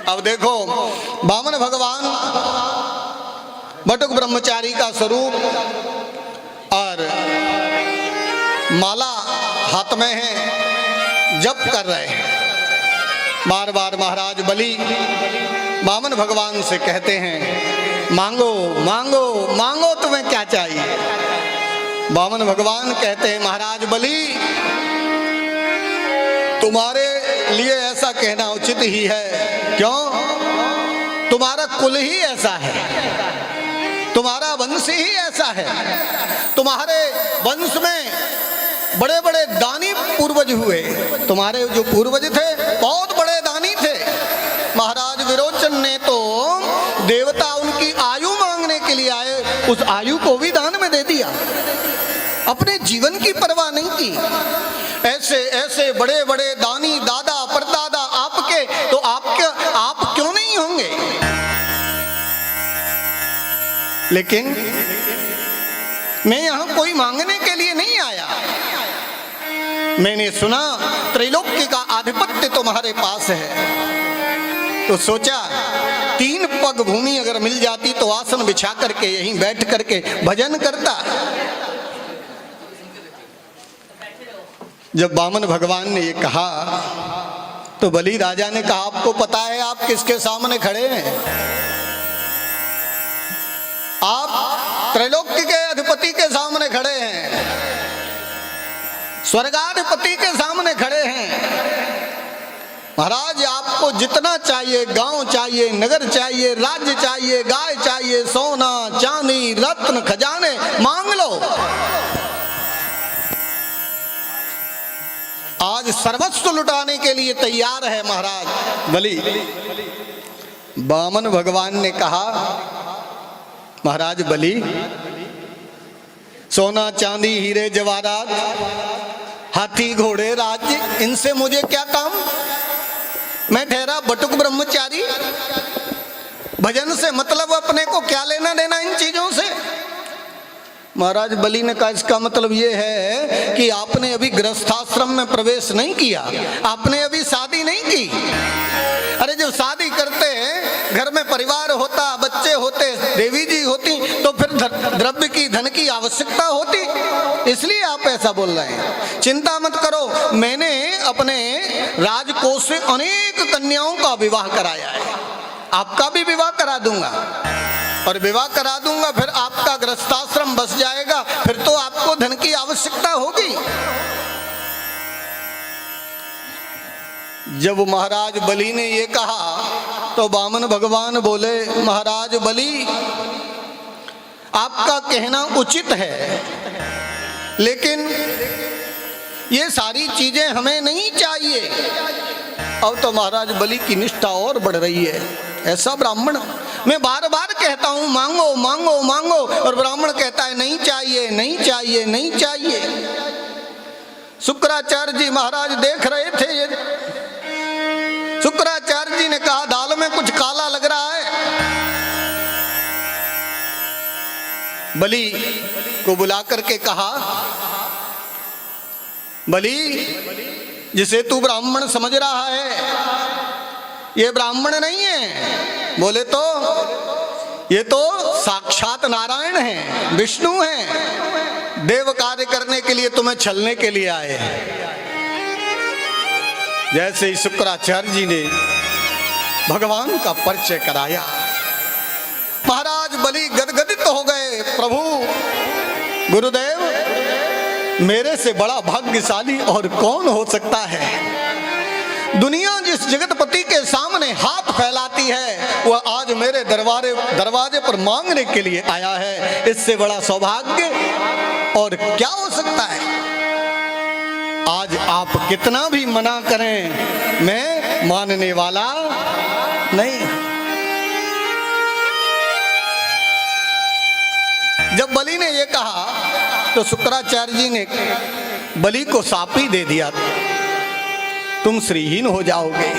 अब देखो, वामन भगवान बटुक ब्रह्मचारी का स्वरूप और माला हाथ में है, जप कर रहे हैं। बार बार महाराज बलि वामन भगवान से कहते हैं, मांगो मांगो मांगो, तुम्हें क्या चाहिए। वामन भगवान कहते हैं, महाराज बलि तुम्हारे लिए ऐसा कहना उचित ही है। क्यों? तुम्हारा कुल ही ऐसा है, तुम्हारा वंश ही ऐसा है। तुम्हारे वंश में बड़े बड़े दानी पूर्वज हुए, तुम्हारे जो पूर्वज थे बहुत बड़े दानी थे। महाराज विरोचन ने तो देवता उनकी आयु मांगने के लिए आए, उस आयु को भी दान में दे दिया, अपने जीवन की परवाह नहीं की। ऐसे ऐसे बड़े बड़े दानी दादा परदादा आपके, तो आप क्यों नहीं होंगे? लेकिन मैं यहां कोई मांगने के लिए नहीं आया। मैंने सुना त्रैलोक्य का आधिपत्य तुम्हारे पास है, तो सोचा 3 पग भूमि अगर मिल जाती तो आसन बिछा करके यहीं बैठ करके भजन करता। जब वामन भगवान ने ये कहा तो बलि राजा ने कहा, आपको पता है आप किसके सामने खड़े हैं? आप त्रैलोक्य के अधिपति के सामने खड़े हैं, स्वर्गाधिपति के सामने खड़े हैं। महाराज आपको जितना चाहिए, गांव चाहिए, नगर चाहिए, राज्य चाहिए, गाय चाहिए, सोना चांदी रत्न खजाने, मांग लो। आज सर्वस्व लुटाने के लिए तैयार है महाराज बलि। वामन भगवान ने कहा, महाराज बलि सोना चांदी हीरे जवाहरात हाथी घोड़े राज्य, इनसे मुझे क्या काम? मैं ठहरा बटुक ब्रह्मचारी, भजन से मतलब अपने को क्या लेना देना इन चीजों से? महाराज बलि ने कहा, इसका मतलब ये है कि आपने अभी गृहस्थाश्रम में प्रवेश नहीं किया, आपने अभी शादी नहीं की। अरे जब शादी करते हैं, घर में परिवार होता, बच्चे होते, देवी जी होती, तो फिर द्रव्य की धन की आवश्यकता होती, इसलिए आप ऐसा बोल रहे हैं। चिंता मत करो, मैंने अपने राजकोष से अनेक कन्याओं का विवाह कराया है, आपका भी विवाह करा दूंगा, और विवाह करा दूंगा, फिर आपका गृहस्थाश्रम बस जाएगा, फिर तो आपको धन की आवश्यकता होगी। जब महाराज बलि ने ये कहा तो वामन भगवान बोले, महाराज बलि आपका कहना उचित है, लेकिन ये सारी चीजें हमें नहीं चाहिए। अब तो महाराज बलि की निष्ठा और बढ़ रही है। ऐसा ब्राह्मण, मैं बार बार कहता हूं मांगो मांगो मांगो, और ब्राह्मण कहता है नहीं चाहिए नहीं चाहिए नहीं चाहिए। शुक्राचार्य जी महाराज देख रहे थे, ये शुक्राचार्य जी ने कहा, दाल में कुछ काला लग रहा है। बलि को बुला करके कहा, बलि जिसे तू ब्राह्मण समझ रहा है ये ब्राह्मण नहीं है। बोले तो ये तो साक्षात नारायण हैं, विष्णु हैं, देव कार्य करने के लिए तुम्हें छलने के लिए आए हैं। जैसे ही शुक्राचार्य जी ने भगवान का परिचय कराया, महाराज बलि गदगदित हो गए। प्रभु गुरुदेव, मेरे से बड़ा भाग्यशाली और कौन हो सकता है? दुनिया जिस जगतपति के सामने हाथ फैलाती है, वह आज मेरे दरवाजे पर मांगने के लिए आया है। इससे बड़ा सौभाग्य और क्या हो सकता है? आज आप कितना भी मना करें, मैं मानने वाला नहीं। जब बलि ने यह कहा तो शुक्राचार्य जी ने बलि को शाप ही दे दिया, तुम श्रीहीन हो जाओगे।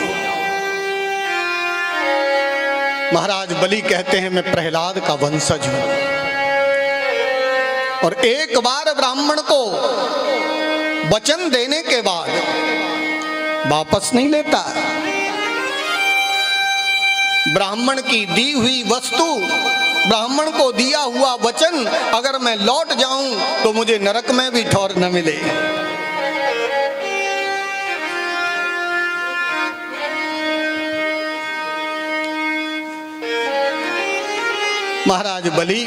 महाराज बलि कहते हैं, मैं प्रहलाद का वंशज हूं, और एक बार ब्राह्मण को वचन देने के बाद वापस नहीं लेता। ब्राह्मण की दी हुई वस्तु, ब्राह्मण को दिया हुआ वचन अगर मैं लौट जाऊं तो मुझे नरक में भी ठौर न मिले। महाराज बलि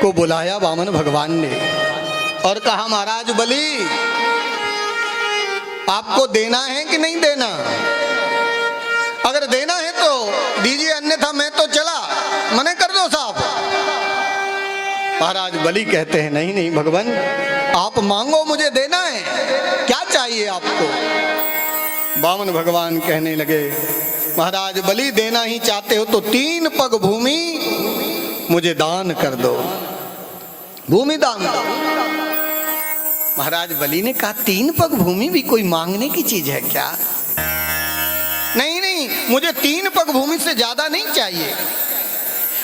को बुलाया वामन भगवान ने और कहा, महाराज बलि आपको देना है कि नहीं देना? अगर देना है तो दीजिए, अन्यथा मैं तो चला, मने कर दो साहब। महाराज बलि कहते हैं, नहीं नहीं भगवान, आप मांगो, मुझे देना है, क्या चाहिए आपको? वामन भगवान कहने लगे, महाराज बलि देना ही चाहते हो तो 3 पग भूमि मुझे दान कर दो, भूमि दान दो। महाराज बलि ने कहा, 3 पग भूमि भी कोई मांगने की चीज है क्या? नहीं नहीं, मुझे 3 पग भूमि से ज्यादा नहीं चाहिए।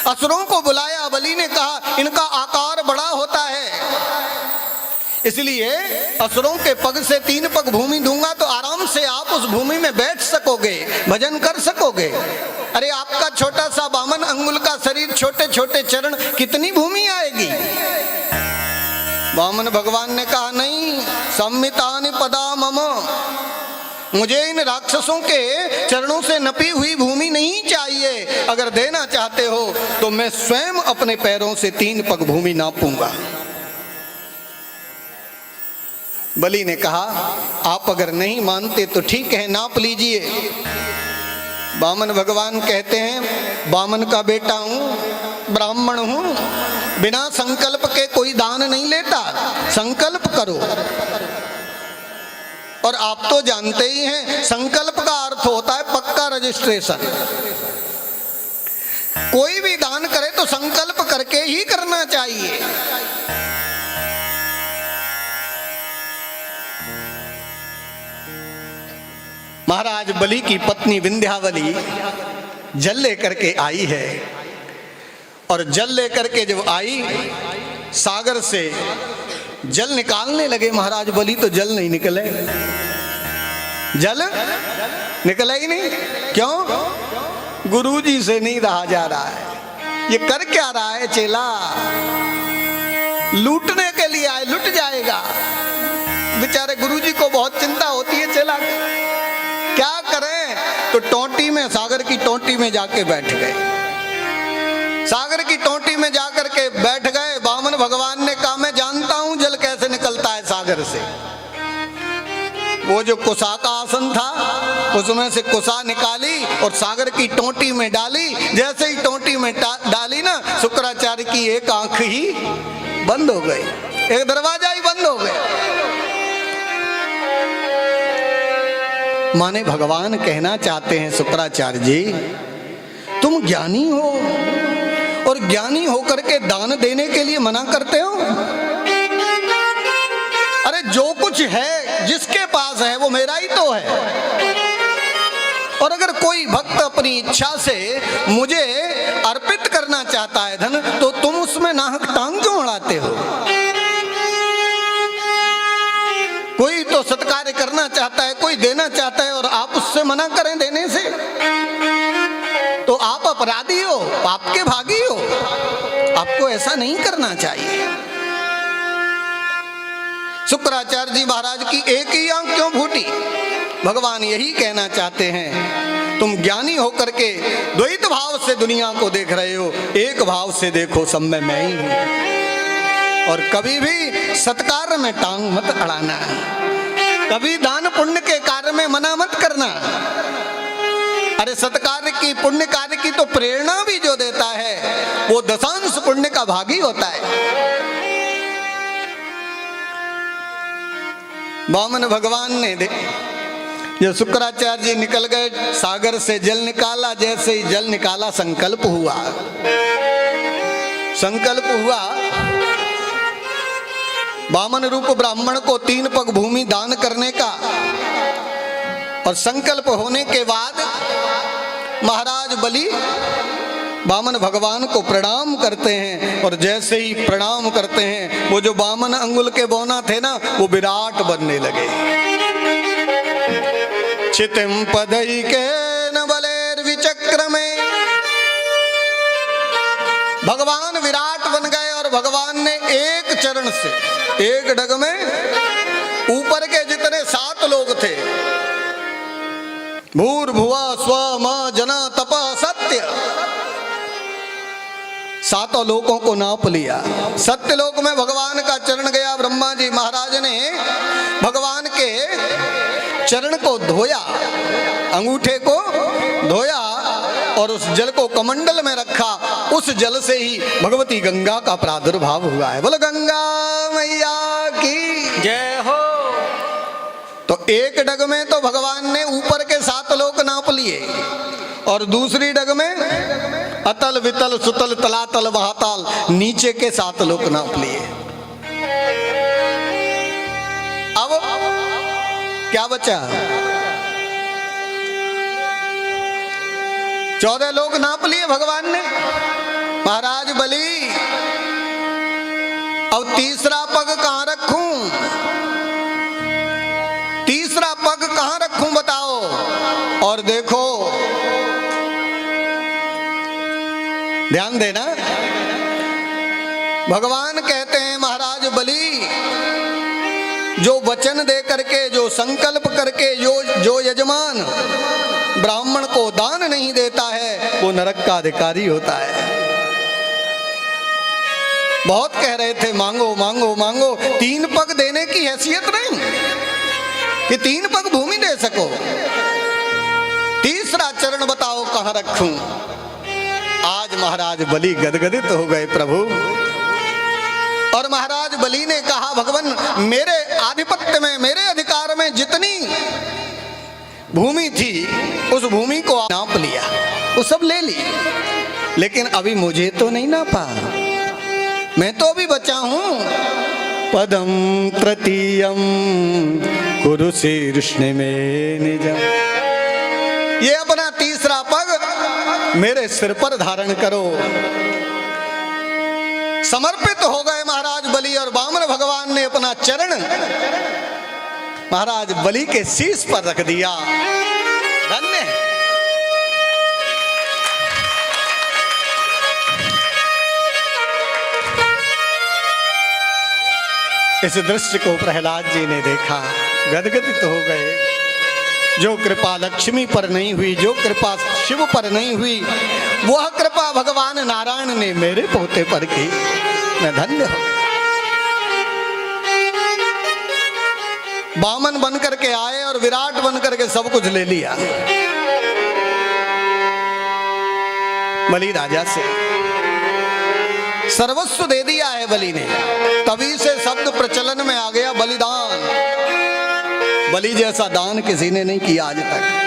असुरों को बुलाया, बलि ने कहा, इनका आकार बड़ा होता है, इसलिए असुरों के पग से 3 पग भूमि दूंगा तो आराम से आप उस भूमि में बैठ सकोगे, भजन कर सकोगे। अरे आपका छोटा सा 52 अंगुल का शरीर, छोटे छोटे चरण, कितनी भूमि आएगी? वामन भगवान ने कहा, नहीं, सम्मितानि पदा मम, मुझे इन राक्षसों के चरणों से नपी हुई भूमि नहीं चाहिए। अगर देना चाहते हो तो मैं स्वयं अपने पैरों से 3 पग भूमि नापूंगा। बलि ने कहा, आप अगर नहीं मानते तो ठीक है, नाप लीजिए। वामन भगवान कहते हैं, वामन का बेटा हूं, ब्राह्मण हूं, बिना संकल्प के कोई दान नहीं लेता, संकल्प करो। और आप तो जानते ही हैं, संकल्प का अर्थ होता है पक्का रजिस्ट्रेशन। कोई भी दान करे तो संकल्प करके ही करना चाहिए। महाराज बलि की पत्नी विंध्यावली जल लेकर के आई है, और जल लेकर के जब आई, सागर से जल निकालने लगे महाराज बलि, तो जल नहीं निकले, जल निकला ही नहीं। क्यों? गुरुजी से नहीं रहा जा रहा है। ये कर क्या रहा है चेला? लूटने के लिए आए, लुट जाएगा। बेचारे गुरुजी को बहुत चिंता होती है चेला की, क्या करें? तो टोंटी में, सागर की टोंटी में जाके बैठ गए। सागर की टोंटी में जाकर के बैठ गए। वामन भगवान ने कहा, मैं जानता हूं जल कैसे निकलता है सागर से। वो जो कुसा का आसन था, उसमें से कुसा निकाली और सागर की टोंटी में डाली। जैसे ही टोंटी में डाली ना, शुक्राचार्य की एक आंख ही बंद हो गई, एक दरवाजा ही बंद हो गया। माने भगवान कहना चाहते हैं, शुक्राचार्य जी तुम ज्ञानी हो और ज्ञानी होकर के दान देने के लिए मना करते हो। अरे जो कुछ है, जिसके पास है, वो मेरा ही तो है। और अगर कोई भक्त अपनी इच्छा से मुझे अर्पित करना चाहता है धन, तो तुम उसमें नाहक टांग क्यों अड़ाते हो? कोई तो सत्कार्य करना चाहता है, कोई देना चाहता है, और आप उससे मना करें देने से, तो आप अपराधी हो, पाप के भागी हो। आपको ऐसा नहीं करना चाहिए। शुक्राचार्य जी महाराज की एक ही आंख क्यों फूटी? भगवान यही कहना चाहते हैं, तुम ज्ञानी होकर के द्वैत भाव से दुनिया को देख रहे हो, एक भाव से देखो, सब में मैं ही हूं। और कभी भी सत्कार में टांग मत अड़ाना, कभी दान पुण्य के कार्य में मना मत करना। अरे सत्कार की, पुण्य कार्य की तो प्रेरणा भी जो देता है, वो दशांश पुण्य का भागी होता है। वामन भगवान ने जब शुक्राचार्य जी निकल गए, सागर से जल निकाला। जैसे ही जल निकाला, संकल्प हुआ। संकल्प हुआ, वामन रूप ब्राह्मण को 3 पग भूमि दान करने का। और संकल्प होने के बाद महाराज बलि वामन भगवान को प्रणाम करते हैं। और जैसे ही प्रणाम करते हैं, वो जो वामन अंगुल के बौना थे ना, वो विराट बनने लगे। चितिम पदैके न बलेर विचक्र में। भगवान विराट बन गए और भगवान ने एक चरण से, एक डग में ऊपर के जितने 7 लोग थे, भूर्भुवा स्व म जन तप सत्य, 7 लोकों को नाप लिया। सत्य लोक में भगवान का चरण गया। ब्रह्मा जी महाराज ने भगवान के चरण को धोया, अंगूठे को धोया और उस जल को कमंडल में रखा। उस जल से ही भगवती गंगा का प्रादुर्भाव हुआ है। बोलो गंगा मैया की जय हो। तो एक डग में तो भगवान ने ऊपर के 7 लोक नाप लिए और दूसरी डग में अतल वितल सुतल तलातल महाताल नीचे के 7 लोक नाप लिए। अब क्या बचा? 14 लोग नाप लिए भगवान ने। महाराज बलि, अब तीसरा पग कहां रखूं? तीसरा पग कहां रखूं बताओ? और देखो, ध्यान देना, भगवान कहते हैं महाराज बलि, जो वचन दे करके, जो संकल्प करके, जो यजमान ब्राह्मण को दान नहीं देता है वो नरक का अधिकारी होता है। बहुत कह रहे थे मांगो मांगो मांगो, 3 पग देने की हैसियत नहीं कि 3 पग भूमि दे सको। तीसरा चरण बताओ कहां रखूं? आज महाराज बलि गदगदित हो गए प्रभु। और महाराज बलि ने कहा, भगवान मेरे आधिपत्य में, मेरे अधिकार में जितनी भूमि थी उस भूमि को नाप लिया, वो सब ले ली, लेकिन अभी मुझे तो नहीं नापा, मैं तो अभी बचा हूं। पदम तृतीयम कुरु शीर्ष्ण में निजम, ये अपना तीसरा पग मेरे सिर पर धारण करो। समर्पित हो गए महाराज बलि और वामन भगवान ने अपना चरण महाराज बलि के शीश पर रख दिया। धन्य है। इस दृश्य को प्रहलाद जी ने देखा, गदगदित हो गए। जो कृपा लक्ष्मी पर नहीं हुई, जो कृपा शिव पर नहीं हुई, वह कृपा भगवान नारायण ने मेरे पोते पर की। मैं धन्य हूं। वामन बन करके आए और विराट बन करके सब कुछ ले लिया बलि राजा से, सर्वस्व दे दिया है बलि ने। तभी से शब्द प्रचलन में आ गया बलिदान। बलि जैसा दान किसी ने नहीं किया आज तक।